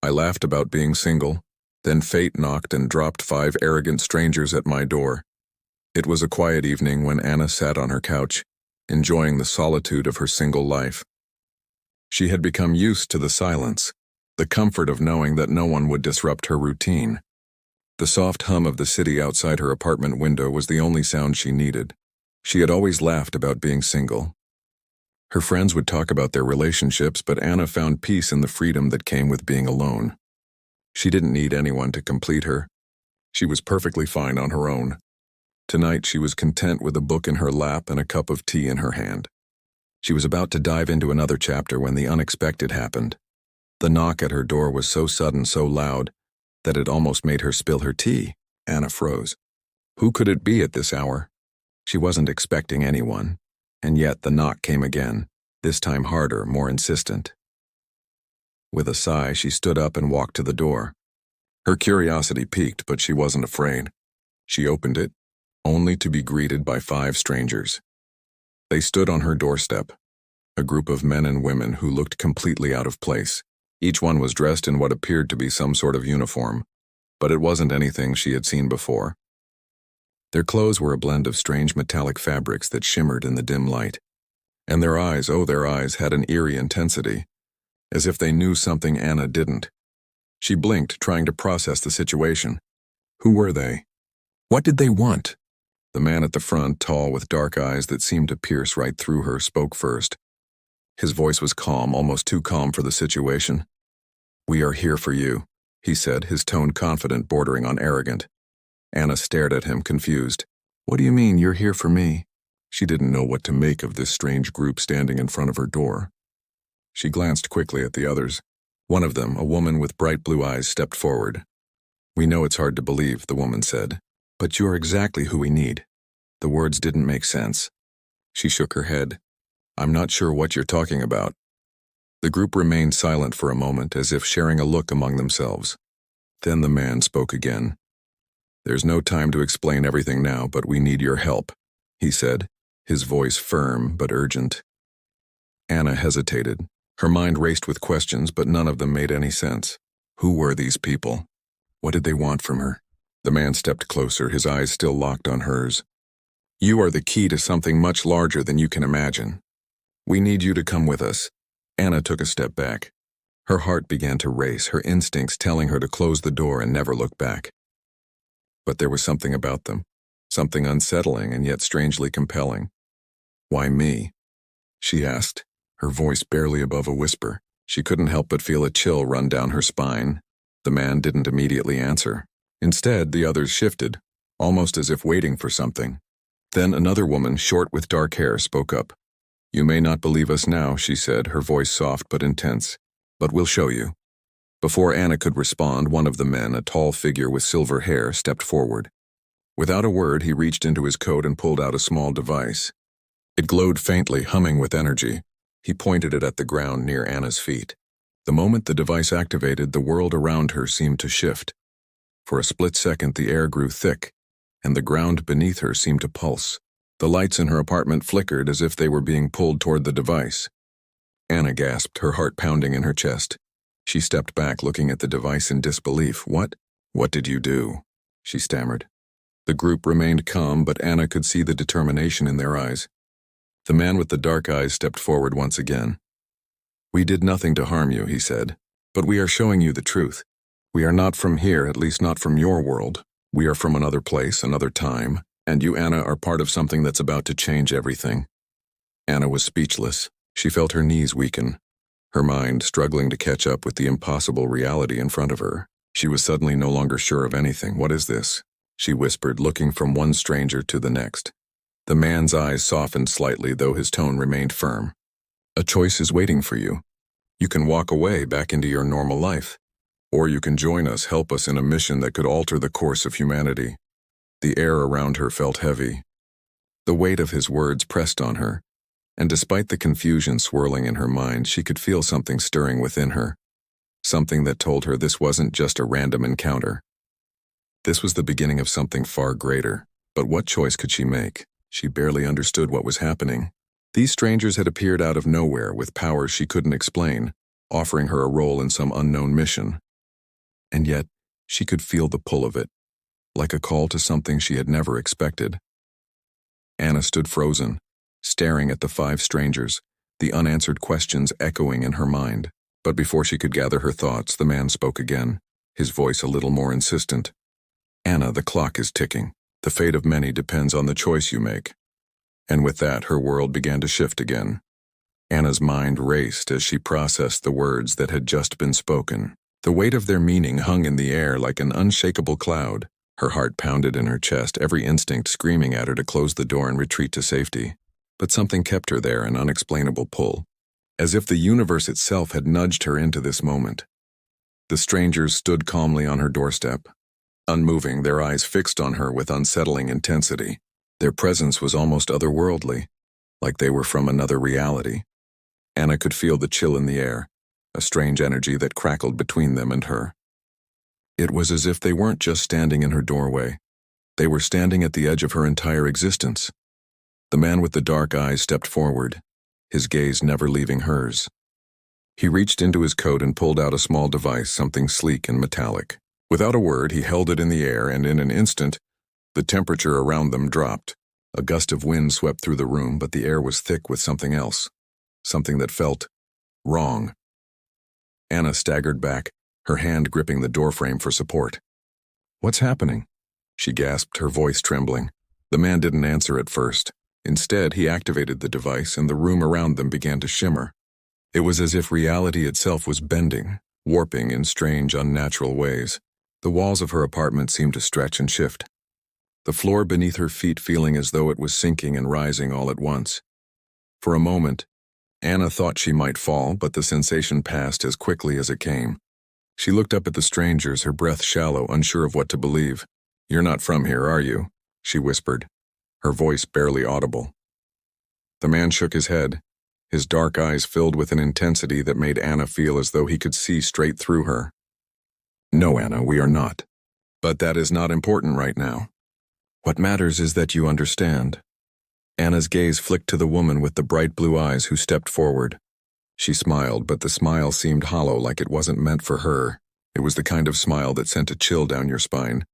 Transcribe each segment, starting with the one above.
I laughed about being single. Then fate knocked and dropped 5 arrogant strangers at my door. It was a quiet evening when Anna sat on her couch, enjoying the solitude of her single life. She had become used to the silence, the comfort of knowing that no one would disrupt her routine. The soft hum of the city outside her apartment window was the only sound she needed. She had always laughed about being single. Her friends would talk about their relationships, but Anna found peace in the freedom that came with being alone. She didn't need anyone to complete her. She was perfectly fine on her own. Tonight she was content with a book in her lap and a cup of tea in her hand. She was about to dive into another chapter when the unexpected happened. The knock at her door was so sudden, so loud, that it almost made her spill her tea. Anna froze. Who could it be at this hour? She wasn't expecting anyone, and yet the knock came again, this time harder, more insistent. With a sigh, she stood up and walked to the door. Her curiosity piqued, but she wasn't afraid. She opened it, only to be greeted by 5 strangers. They stood on her doorstep, a group of men and women who looked completely out of place. Each one was dressed in what appeared to be some sort of uniform, but it wasn't anything she had seen before. Their clothes were a blend of strange metallic fabrics that shimmered in the dim light. And their eyes, their eyes had an eerie intensity, as if they knew something Anna didn't. She blinked, trying to process the situation. Who were they? What did they want? The man at the front, tall with dark eyes that seemed to pierce right through her, spoke first. His voice was calm, almost too calm for the situation. "We are here for you," he said, his tone confident, bordering on arrogant. Anna stared at him, confused. "What do you mean, you're here for me?" She didn't know what to make of this strange group standing in front of her door. She glanced quickly at the others. One of them, a woman with bright blue eyes, stepped forward. "We know it's hard to believe," the woman said, "but you're exactly who we need." The words didn't make sense. She shook her head. "I'm not sure what you're talking about." The group remained silent for a moment, as if sharing a look among themselves. Then the man spoke again. "There's no time to explain everything now, but we need your help," he said, his voice firm but urgent. Anna hesitated. Her mind raced with questions, but none of them made any sense. Who were these people? What did they want from her? The man stepped closer, his eyes still locked on hers. "You are the key to something much larger than you can imagine. We need you to come with us." Anna took a step back. Her heart began to race, her instincts telling her to close the door and never look back. But there was something about them, something unsettling and yet strangely compelling. "Why me?" she asked, her voice barely above a whisper. She couldn't help but feel a chill run down her spine. The man didn't immediately answer. Instead, the others shifted, almost as if waiting for something. Then another woman, short with dark hair, spoke up. "You may not believe us now," she said, her voice soft but intense, "but we'll show you." Before Anna could respond, one of the men, a tall figure with silver hair, stepped forward. Without a word, he reached into his coat and pulled out a small device. It glowed faintly, humming with energy. He pointed it at the ground near Anna's feet. The moment the device activated, the world around her seemed to shift. For a split second, the air grew thick, and the ground beneath her seemed to pulse. The lights in her apartment flickered as if they were being pulled toward the device. Anna gasped, her heart pounding in her chest. She stepped back, looking at the device in disbelief. What did you do?" she stammered. The group remained calm, but Anna could see the determination in their eyes. The man with the dark eyes stepped forward once again. "We did nothing to harm you," he said, "but we are showing you the truth. We are not from here, at least not from your world. We are from another place, another time, and you, Anna, are part of something that's about to change everything." Anna was speechless. She felt her knees weaken, her mind struggling to catch up with the impossible reality in front of her. She was suddenly no longer sure of anything. "What is this?" she whispered, looking from one stranger to the next. The man's eyes softened slightly, though his tone remained firm. "A choice is waiting for you. You can walk away, back into your normal life. Or you can join us, help us in a mission that could alter the course of humanity." The air around her felt heavy. The weight of his words pressed on her, and despite the confusion swirling in her mind, she could feel something stirring within her. Something that told her this wasn't just a random encounter. This was the beginning of something far greater. But what choice could she make? She barely understood what was happening. These strangers had appeared out of nowhere with powers she couldn't explain, offering her a role in some unknown mission. and yet she could feel the pull of it, like a call to something she had never expected. Anna stood frozen, staring at the 5 strangers, the unanswered questions echoing in her mind. But before she could gather her thoughts, the man spoke again, his voice a little more insistent. "Anna, the clock is ticking. The fate of many depends on the choice you make." And with that, her world began to shift again. Anna's mind raced as she processed the words that had just been spoken. The weight of their meaning hung in the air like an unshakable cloud. Her heart pounded in her chest, every instinct screaming at her to close the door and retreat to safety. But something kept her there, an unexplainable pull, as if the universe itself had nudged her into this moment. The strangers stood calmly on her doorstep, unmoving, their eyes fixed on her with unsettling intensity. Their presence was almost otherworldly, like they were from another reality. Anna could feel the chill in the air, a strange energy that crackled between them and her. It was as if they weren't just standing in her doorway. They were standing at the edge of her entire existence. The man with the dark eyes stepped forward, his gaze never leaving hers. He reached into his coat and pulled out a small device, something sleek and metallic. Without a word, he held it in the air, and in an instant, the temperature around them dropped. A gust of wind swept through the room, but the air was thick with something else, something that felt wrong. Anna staggered back, her hand gripping the doorframe for support. "What's happening?" she gasped, her voice trembling. The man didn't answer at first. Instead, he activated the device, and the room around them began to shimmer. It was as if reality itself was bending, warping in strange, unnatural ways. The walls of her apartment seemed to stretch and shift, the floor beneath her feet feeling as though it was sinking and rising all at once. For a moment, Anna thought she might fall, but the sensation passed as quickly as it came. She looked up at the strangers, her breath shallow, unsure of what to believe. "You're not from here, are you?" she whispered, her voice barely audible. The man shook his head, his dark eyes filled with an intensity that made Anna feel as though he could see straight through her. "No, Anna, we are not. But that is not important right now. What matters is that you understand." Anna's gaze flicked to the woman with the bright blue eyes who stepped forward. She smiled, but the smile seemed hollow, like it wasn't meant for her. It was the kind of smile that sent a chill down your spine,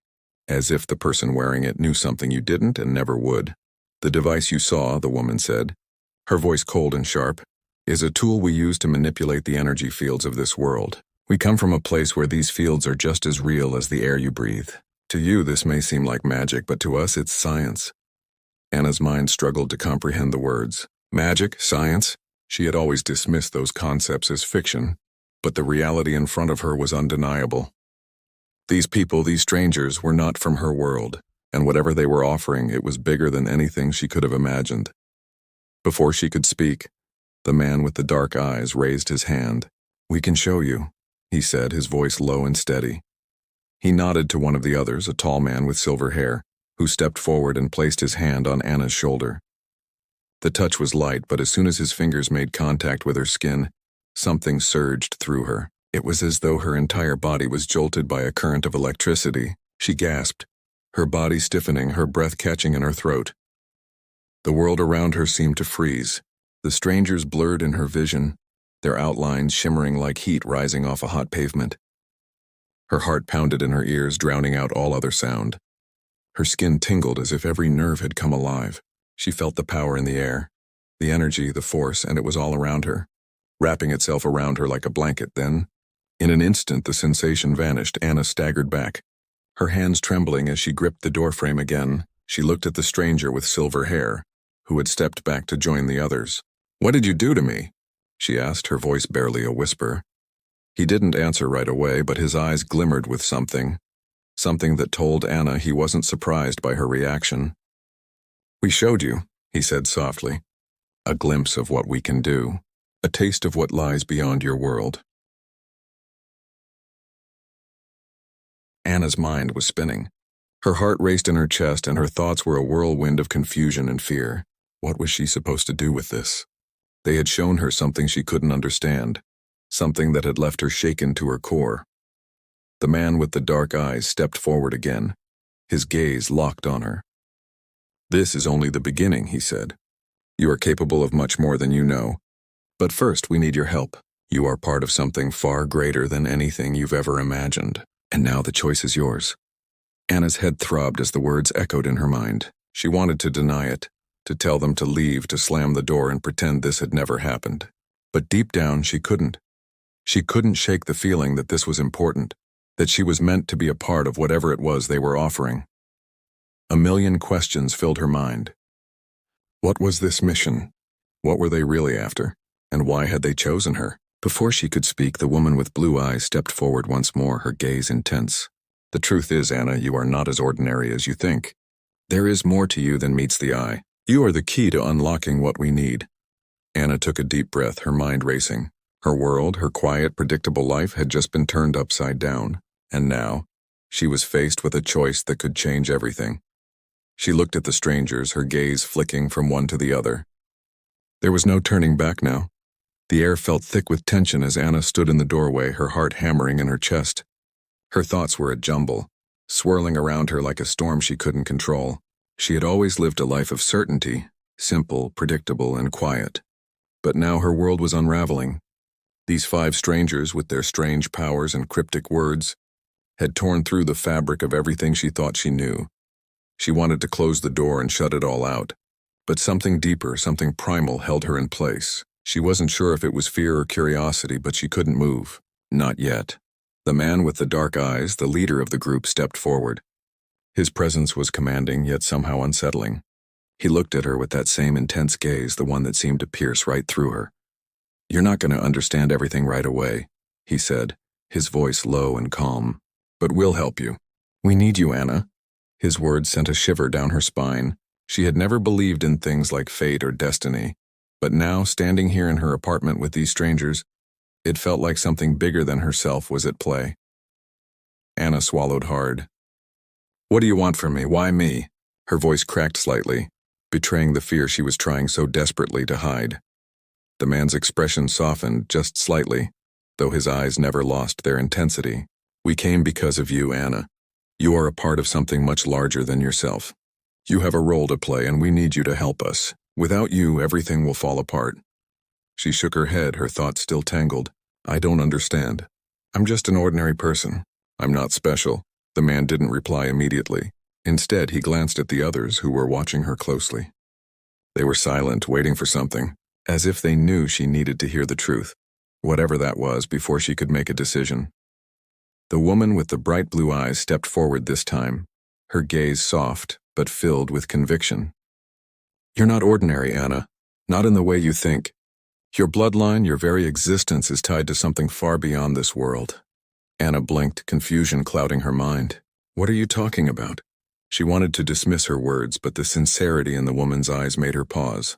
as if the person wearing it knew something you didn't and never would. "The device you saw," the woman said, her voice cold and sharp, "is a tool we use to manipulate the energy fields of this world. We come from a place where these fields are just as real as the air you breathe. To you, this may seem like magic, but to us, it's science." Anna's mind struggled to comprehend the words. Magic? Science? She had always dismissed those concepts as fiction, but the reality in front of her was undeniable. These people, these strangers, were not from her world, and whatever they were offering, it was bigger than anything she could have imagined. Before she could speak, the man with the dark eyes raised his hand. "We can show you," he said, his voice low and steady. He nodded to one of the others, a tall man with silver hair, who stepped forward and placed his hand on Anna's shoulder. The touch was light, but as soon as his fingers made contact with her skin, something surged through her. It was as though her entire body was jolted by a current of electricity. She gasped, her body stiffening, her breath catching in her throat. The world around her seemed to freeze. The strangers blurred in her vision, their outlines shimmering like heat rising off a hot pavement. Her heart pounded in her ears, drowning out all other sound. Her skin tingled as if every nerve had come alive. She felt the power in the air, the energy, the force, and it was all around her, wrapping itself around her like a blanket. Then, in an instant, the sensation vanished. Anna staggered back, her hands trembling as she gripped the doorframe again. She looked at the stranger with silver hair, who had stepped back to join the others. "What did you do to me?" she asked, her voice barely a whisper. He didn't answer right away, but his eyes glimmered with something that told Anna he wasn't surprised by her reaction. "We showed you," he said softly, "a glimpse of what we can do, a taste of what lies beyond your world." Anna's mind was spinning. Her heart raced in her chest, and her thoughts were a whirlwind of confusion and fear. What was she supposed to do with this? They had shown her something she couldn't understand, something that had left her shaken to her core. The man with the dark eyes stepped forward again, his gaze locked on her. "This is only the beginning," he said. "You are capable of much more than you know. But first, we need your help. You are part of something far greater than anything you've ever imagined." And now the choice is yours. Anna's head throbbed as the words echoed in her mind. She wanted to deny it, to tell them to leave, to slam the door and pretend this had never happened. But deep down, she couldn't. She couldn't shake the feeling that this was important, that she was meant to be a part of whatever it was they were offering. A million questions filled her mind. What was this mission? What were they really after? And why had they chosen her? Before she could speak, the woman with blue eyes stepped forward once more, her gaze intense. The truth is, Anna, you are not as ordinary as you think. There is more to you than meets the eye. You are the key to unlocking what we need. Anna took a deep breath, her mind racing. Her world, her quiet, predictable life had just been turned upside down. And now, she was faced with a choice that could change everything. She looked at the strangers, her gaze flicking from one to the other. There was no turning back now. The air felt thick with tension as Anna stood in the doorway, her heart hammering in her chest. Her thoughts were a jumble, swirling around her like a storm she couldn't control. She had always lived a life of certainty, simple, predictable, and quiet. But now her world was unraveling. These 5 strangers, with their strange powers and cryptic words, had torn through the fabric of everything she thought she knew. She wanted to close the door and shut it all out. But something deeper, something primal held her in place. She wasn't sure if it was fear or curiosity, but she couldn't move. Not yet. The man with the dark eyes, the leader of the group, stepped forward. His presence was commanding, yet somehow unsettling. He looked at her with that same intense gaze, the one that seemed to pierce right through her. "You're not going to understand everything right away," he said, his voice low and calm. "But we'll help you. We need you, Anna." His words sent a shiver down her spine. She had never believed in things like fate or destiny. But now, standing here in her apartment with these strangers, it felt like something bigger than herself was at play. Anna swallowed hard. "What do you want from me? Why me?" Her voice cracked slightly, betraying the fear she was trying so desperately to hide. The man's expression softened just slightly, though his eyes never lost their intensity. "We came because of you, Anna. You are a part of something much larger than yourself. You have a role to play, and we need you to help us. Without you, everything will fall apart." She shook her head, her thoughts still tangled. "I don't understand. I'm just an ordinary person. I'm not special." The man didn't reply immediately. Instead, he glanced at the others who were watching her closely. They were silent, waiting for something, as if they knew she needed to hear the truth, whatever that was, before she could make a decision. The woman with the bright blue eyes stepped forward this time, her gaze soft but filled with conviction. "You're not ordinary, Anna. Not in the way you think. Your bloodline, your very existence is tied to something far beyond this world." Anna blinked, confusion clouding her mind. "What are you talking about?" She wanted to dismiss her words, but the sincerity in the woman's eyes made her pause.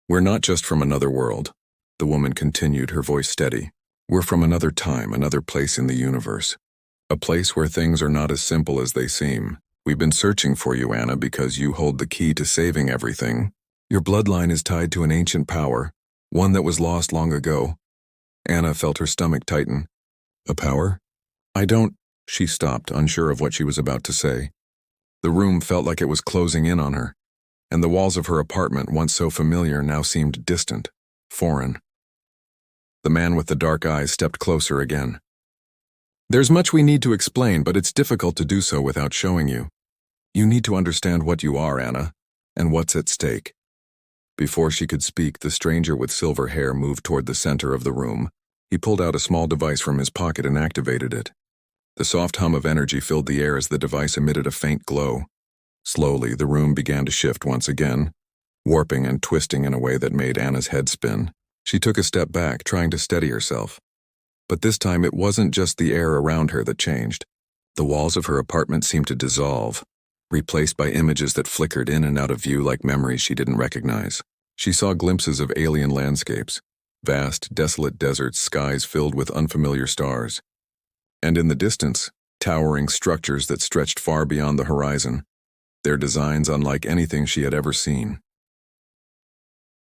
"We're not just from another world," the woman continued, her voice steady. "We're from another time, another place in the universe. A place where things are not as simple as they seem. We've been searching for you, Anna, because you hold the key to saving everything. Your bloodline is tied to an ancient power, one that was lost long ago." Anna felt her stomach tighten. "A power? I don't—" She stopped, unsure of what she was about to say. The room felt like it was closing in on her, and the walls of her apartment, once so familiar, now seemed distant, foreign. The man with the dark eyes stepped closer again. "There's much we need to explain, but it's difficult to do so without showing you. You need to understand what you are, Anna, and what's at stake." Before she could speak, the stranger with silver hair moved toward the center of the room. He pulled out a small device from his pocket and activated it. The soft hum of energy filled the air as the device emitted a faint glow. Slowly, the room began to shift once again, warping and twisting in a way that made Anna's head spin. She took a step back, trying to steady herself. But this time it wasn't just the air around her that changed. The walls of her apartment seemed to dissolve, replaced by images that flickered in and out of view like memories she didn't recognize. She saw glimpses of alien landscapes, vast, desolate deserts, skies filled with unfamiliar stars. And in the distance, towering structures that stretched far beyond the horizon, their designs unlike anything she had ever seen.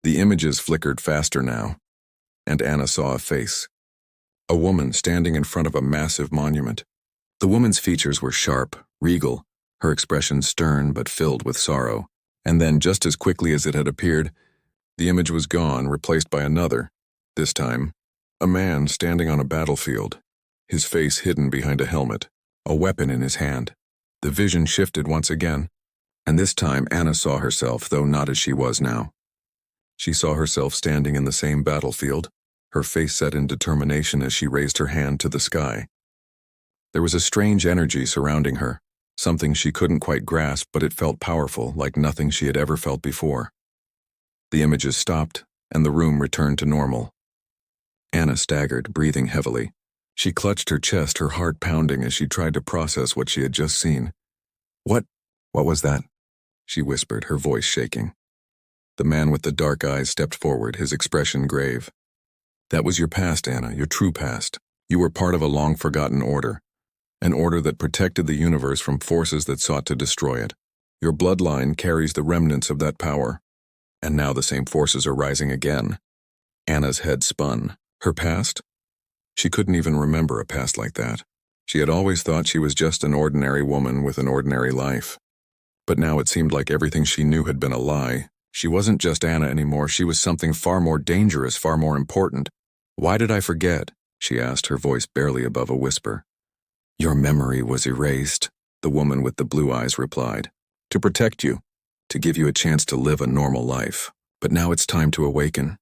The images flickered faster now, and Anna saw a face. A woman standing in front of a massive monument. The woman's features were sharp, regal, her expression stern but filled with sorrow. And then, just as quickly as it had appeared, the image was gone, replaced by another. This time, a man standing on a battlefield, his face hidden behind a helmet. a weapon in his hand. The vision shifted once again, and this time Anna saw herself, though not as she was now. She saw herself standing in the same battlefield, her face set in determination as she raised her hand to the sky. There was a strange energy surrounding her, something she couldn't quite grasp, but it felt powerful, like nothing she had ever felt before. The images stopped, and the room returned to normal. Anna staggered, breathing heavily. She clutched her chest, her heart pounding as she tried to process what she had just seen. What was that?" she whispered, her voice shaking. The man with the dark eyes stepped forward, his expression grave. "That was your past, Anna, your true past. You were part of a long-forgotten order, an order that protected the universe from forces that sought to destroy it. Your bloodline carries the remnants of that power, and now the same forces are rising again." Anna's head spun. Her past? She couldn't even remember a past like that. She had always thought she was just an ordinary woman with an ordinary life. But now it seemed like everything she knew had been a lie. She wasn't just Anna anymore, she was something far more dangerous, far more important. "Why did I forget?" she asked, her voice barely above a whisper. "Your memory was erased," the woman with the blue eyes replied. "To protect you, to give you a chance to live a normal life. But now it's time to awaken."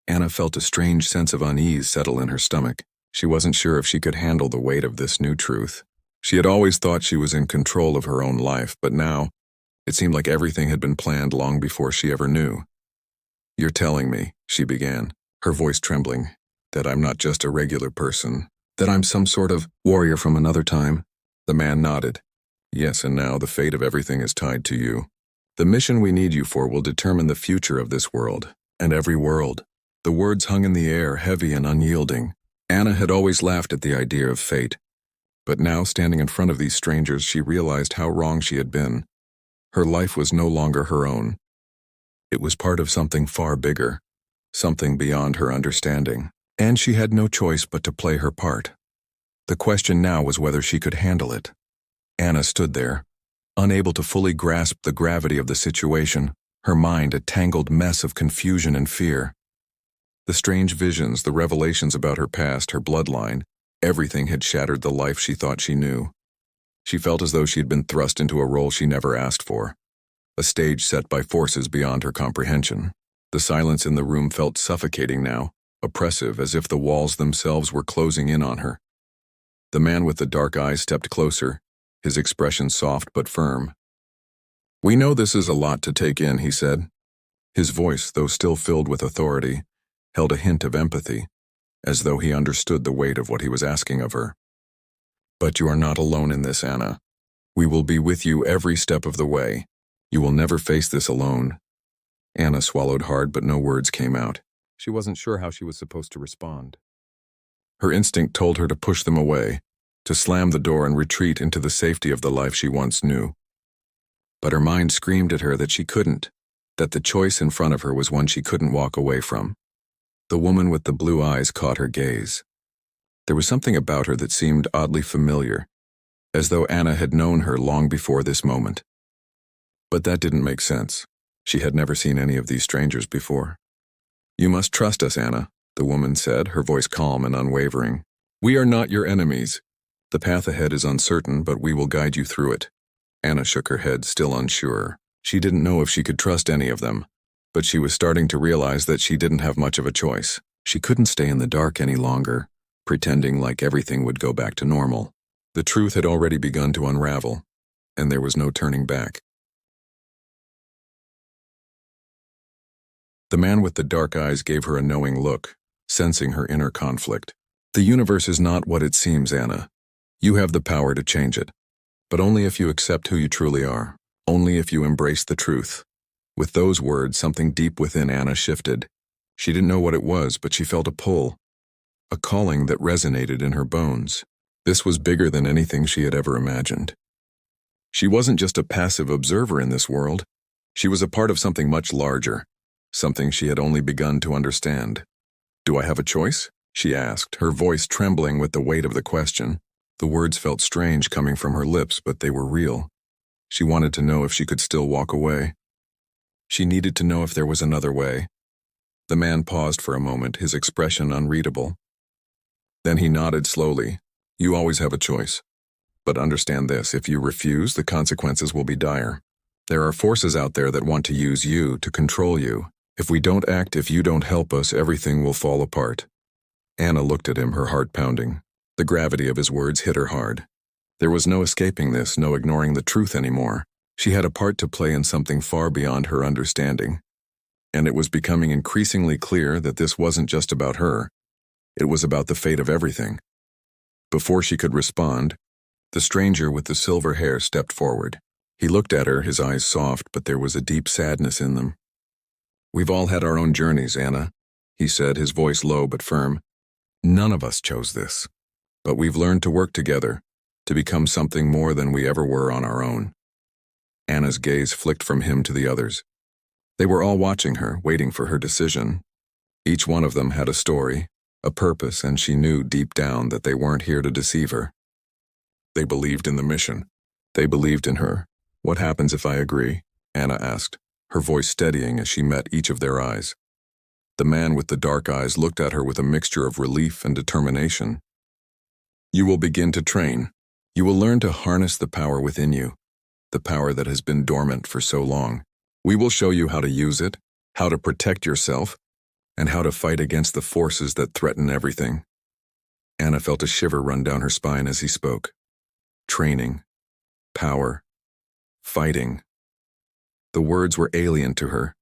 Anna felt a strange sense of unease settle in her stomach. She wasn't sure if she could handle the weight of this new truth. She had always thought she was in control of her own life, but now, it seemed like everything had been planned long before she ever knew. "You're telling me," she began, her voice trembling, "that I'm not just a regular person, that I'm some sort of warrior from another time?" The man nodded. "Yes, and now the fate of everything is tied to you. The mission we need you for will determine the future of this world, and every world." The words hung in the air, heavy and unyielding. Anna had always laughed at the idea of fate, but now, standing in front of these strangers, she realized how wrong she had been. Her life was no longer her own. It was part of something far bigger, something beyond her understanding, and she had no choice but to play her part. The question now was whether she could handle it. Anna stood there, unable to fully grasp the gravity of the situation, her mind a tangled mess of confusion and fear. The strange visions, the revelations about her past, her bloodline, everything had shattered the life she thought she knew. She felt as though she had been thrust into a role she never asked for, a stage set by forces beyond her comprehension. The silence in the room felt suffocating now, oppressive, as if the walls themselves were closing in on her. The man with the dark eyes stepped closer, his expression soft but firm. "We know this is a lot to take in," he said. His voice, though still filled with authority, held a hint of empathy, as though he understood the weight of what he was asking of her. "But you are not alone in this, Anna. We will be with you every step of the way. You will never face this alone." Anna swallowed hard, but no words came out. She wasn't sure how she was supposed to respond. Her instinct told her to push them away, to slam the door and retreat into the safety of the life she once knew. But her mind screamed at her that she couldn't, that the choice in front of her was one she couldn't walk away from. The woman with the blue eyes caught her gaze. There was something about her that seemed oddly familiar, as though Anna had known her long before this moment. But that didn't make sense. She had never seen any of these strangers before. "You must trust us, Anna," the woman said, her voice calm and unwavering. "We are not your enemies. The path ahead is uncertain, but we will guide you through it." Anna shook her head, still unsure. She didn't know if she could trust any of them, but she was starting to realize that she didn't have much of a choice. She couldn't stay in the dark any longer, pretending like everything would go back to normal. The truth had already begun to unravel, and there was no turning back. The man with the dark eyes gave her a knowing look, sensing her inner conflict. "The universe is not what it seems, Anna. You have the power to change it, but only if you accept who you truly are, only if you embrace the truth." With those words, something deep within Anna shifted. She didn't know what it was, but she felt a pull, a calling that resonated in her bones. This was bigger than anything she had ever imagined. She wasn't just a passive observer in this world. She was a part of something much larger, something she had only begun to understand. "Do I have a choice?" she asked, her voice trembling with the weight of the question. The words felt strange coming from her lips, but they were real. She wanted to know if she could still walk away. She needed to know if there was another way. The man paused for a moment, his expression unreadable. Then he nodded slowly. "You always have a choice. But understand this, if you refuse, the consequences will be dire. There are forces out there that want to use you to control you. If we don't act, if you don't help us, everything will fall apart. Anna looked at him, her heart pounding. The gravity of his words hit her hard. There was no escaping this, no ignoring the truth anymore. She had a part to play in something far beyond her understanding. And it was becoming increasingly clear that this wasn't just about her. It was about the fate of everything. Before she could respond, the stranger with the silver hair stepped forward. He looked at her, his eyes soft, but there was a deep sadness in them. "We've all had our own journeys, Anna," he said, his voice low but firm. "None of us chose this. But we've learned to work together, to become something more than we ever were on our own." Anna's gaze flicked from him to the others. They were all watching her, waiting for her decision. Each one of them had a story, a purpose, and she knew deep down that they weren't here to deceive her. They believed in the mission. They believed in her. "What happens if I agree?" Anna asked, her voice steadying as she met each of their eyes. The man with the dark eyes looked at her with a mixture of relief and determination. "You will begin to train. You will learn to harness the power within you, the power that has been dormant for so long. We will show you how to use it, how to protect yourself, and how to fight against the forces that threaten everything." Anna felt a shiver run down her spine as he spoke. Training, power, fighting. The words were alien to her,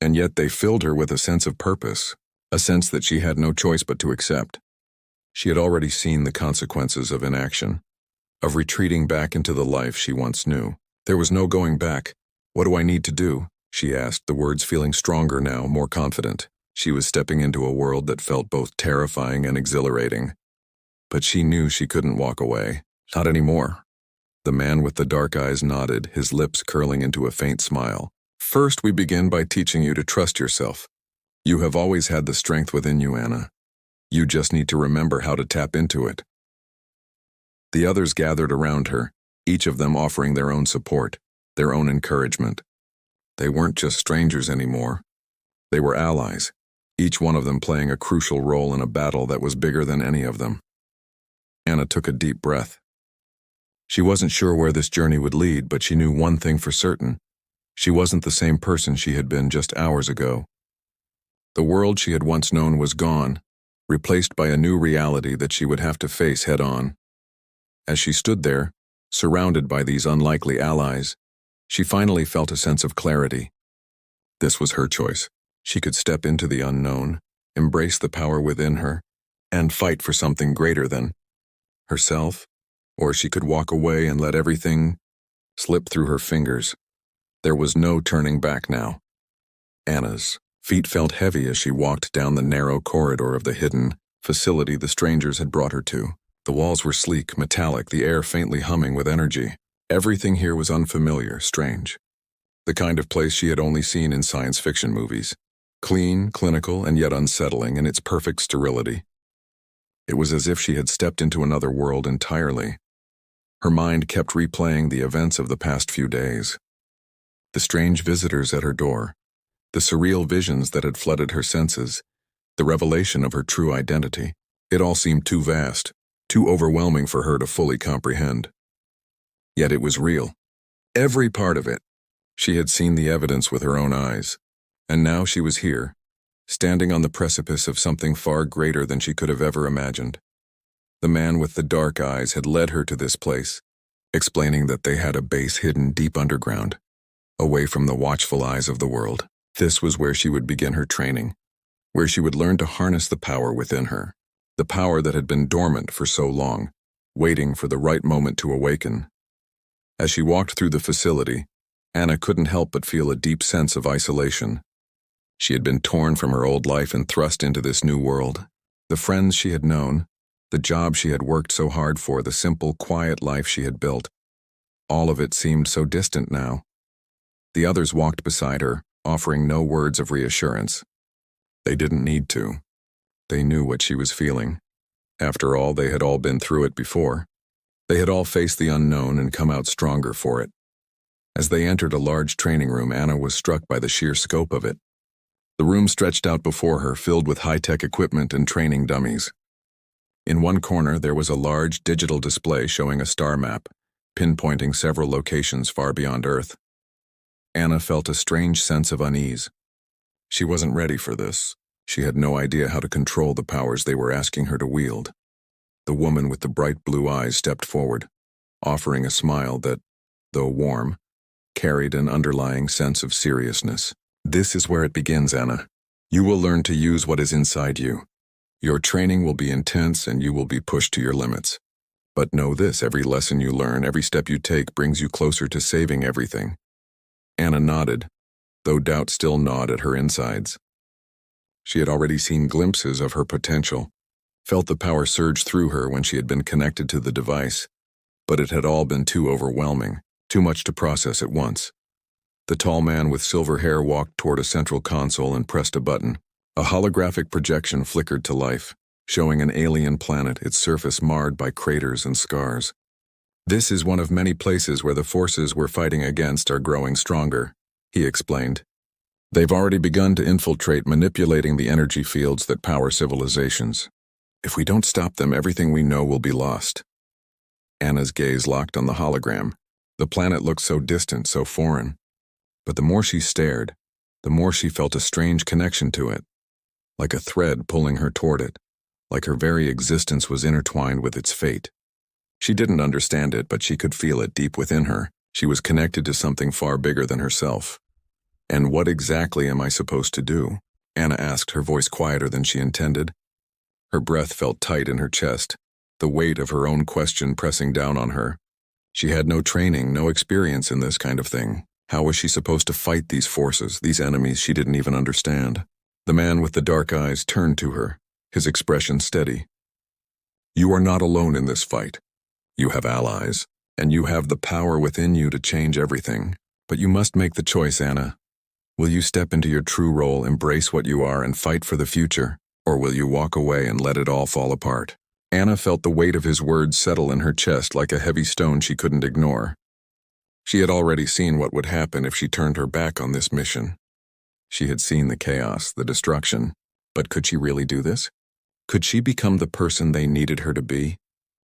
and yet they filled her with a sense of purpose, a sense that she had no choice but to accept. She had already seen the consequences of inaction, of retreating back into the life she once knew. There was no going back. "What do I need to do?" she asked, the words feeling stronger now, more confident. She was stepping into a world that felt both terrifying and exhilarating. But she knew she couldn't walk away. Not anymore. The man with the dark eyes nodded, his lips curling into a faint smile. "First, we begin by teaching you to trust yourself. You have always had the strength within you, Anna. You just need to remember how to tap into it." The others gathered around her, each of them offering their own support, their own encouragement. They weren't just strangers anymore. They were allies, each one of them playing a crucial role in a battle that was bigger than any of them. Anna took a deep breath. She wasn't sure where this journey would lead, but she knew one thing for certain. She wasn't the same person she had been just hours ago. The world she had once known was gone, replaced by a new reality that she would have to face head-on. As she stood there, surrounded by these unlikely allies, she finally felt a sense of clarity. This was her choice. She could step into the unknown, embrace the power within her, and fight for something greater than herself, or she could walk away and let everything slip through her fingers. There was no turning back now. Anna's feet felt heavy as she walked down the narrow corridor of the hidden facility the strangers had brought her to. The walls were sleek, metallic, the air faintly humming with energy. Everything here was unfamiliar, strange. The kind of place she had only seen in science fiction movies. Clean, clinical, and yet unsettling in its perfect sterility. It was as if she had stepped into another world entirely. Her mind kept replaying the events of the past few days. The strange visitors at her door, the surreal visions that had flooded her senses, the revelation of her true identity. It all seemed too vast, too overwhelming for her to fully comprehend. Yet it was real. Every part of it. She had seen the evidence with her own eyes. And now she was here, standing on the precipice of something far greater than she could have ever imagined. The man with the dark eyes had led her to this place, explaining that they had a base hidden deep underground, away from the watchful eyes of the world. This was where she would begin her training, where she would learn to harness the power within her, the power that had been dormant for so long, waiting for the right moment to awaken. As she walked through the facility, Anna couldn't help but feel a deep sense of isolation. She had been torn from her old life and thrust into this new world. The friends she had known, the job she had worked so hard for, the simple, quiet life she had built. All of it seemed so distant now. The others walked beside her, offering no words of reassurance. They didn't need to. They knew what she was feeling. After all, they had all been through it before. They had all faced the unknown and come out stronger for it. As they entered a large training room, Anna was struck by the sheer scope of it. The room stretched out before her, filled with high-tech equipment and training dummies. In one corner, there was a large digital display showing a star map, pinpointing several locations far beyond Earth. Anna felt a strange sense of unease. She wasn't ready for this. She had no idea how to control the powers they were asking her to wield. The woman with the bright blue eyes stepped forward, offering a smile that, though warm, carried an underlying sense of seriousness. This is where it begins, Anna. You will learn to use what is inside you. Your training will be intense and you will be pushed to your limits. But know this, every lesson you learn, every step you take brings you closer to saving everything. Anna nodded, though doubt still gnawed at her insides. She had already seen glimpses of her potential, felt the power surge through her when she had been connected to the device, but it had all been too overwhelming, too much to process at once. The tall man with silver hair walked toward a central console and pressed a button. A holographic projection flickered to life, showing an alien planet, its surface marred by craters and scars. This is one of many places where the forces we're fighting against are growing stronger, he explained. They've already begun to infiltrate, manipulating the energy fields that power civilizations. If we don't stop them, everything we know will be lost. Anna's gaze locked on the hologram. The planet looked so distant, so foreign. But the more she stared, the more she felt a strange connection to it, like a thread pulling her toward it, like her very existence was intertwined with its fate. She didn't understand it, but she could feel it deep within her. She was connected to something far bigger than herself. And what exactly am I supposed to do? Anna asked, her voice quieter than she intended. Her breath felt tight in her chest, the weight of her own question pressing down on her. She had no training, no experience in this kind of thing. How was she supposed to fight these forces, these enemies she didn't even understand? The man with the dark eyes turned to her, his expression steady. You are not alone in this fight. You have allies, and you have the power within you to change everything. But you must make the choice, Anna. Will you step into your true role, embrace what you are, and fight for the future? Or will you walk away and let it all fall apart? Anna felt the weight of his words settle in her chest like a heavy stone she couldn't ignore. She had already seen what would happen if she turned her back on this mission. She had seen the chaos, the destruction. But could she really do this? Could she become the person they needed her to be?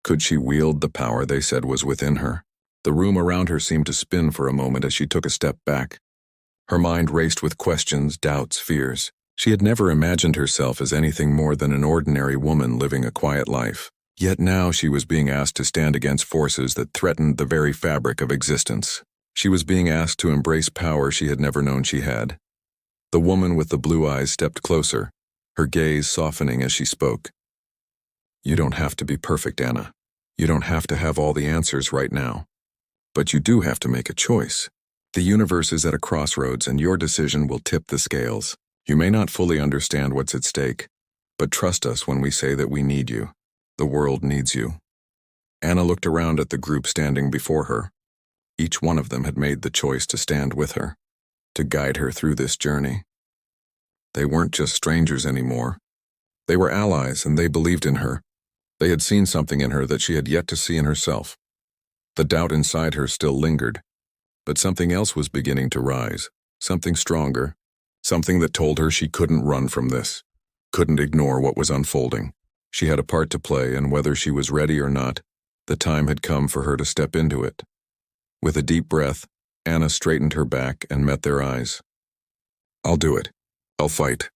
Could she wield the power they said was within her? The room around her seemed to spin for a moment as she took a step back. Her mind raced with questions, doubts, fears. She had never imagined herself as anything more than an ordinary woman living a quiet life. Yet now she was being asked to stand against forces that threatened the very fabric of existence. She was being asked to embrace power she had never known she had. The woman with the blue eyes stepped closer, her gaze softening as she spoke. You don't have to be perfect, Anna. You don't have to have all the answers right now. But you do have to make a choice. The universe is at a crossroads, and your decision will tip the scales. You may not fully understand what's at stake, but trust us when we say that we need you. The world needs you. Anna looked around at the group standing before her. Each one of them had made the choice to stand with her, to guide her through this journey. They weren't just strangers anymore. They were allies, and they believed in her. They had seen something in her that she had yet to see in herself. The doubt inside her still lingered, but something else was beginning to rise, something stronger, something that told her she couldn't run from this, couldn't ignore what was unfolding. She had a part to play, and whether she was ready or not, the time had come for her to step into it. With a deep breath, Anna straightened her back and met their eyes. I'll do it. I'll fight.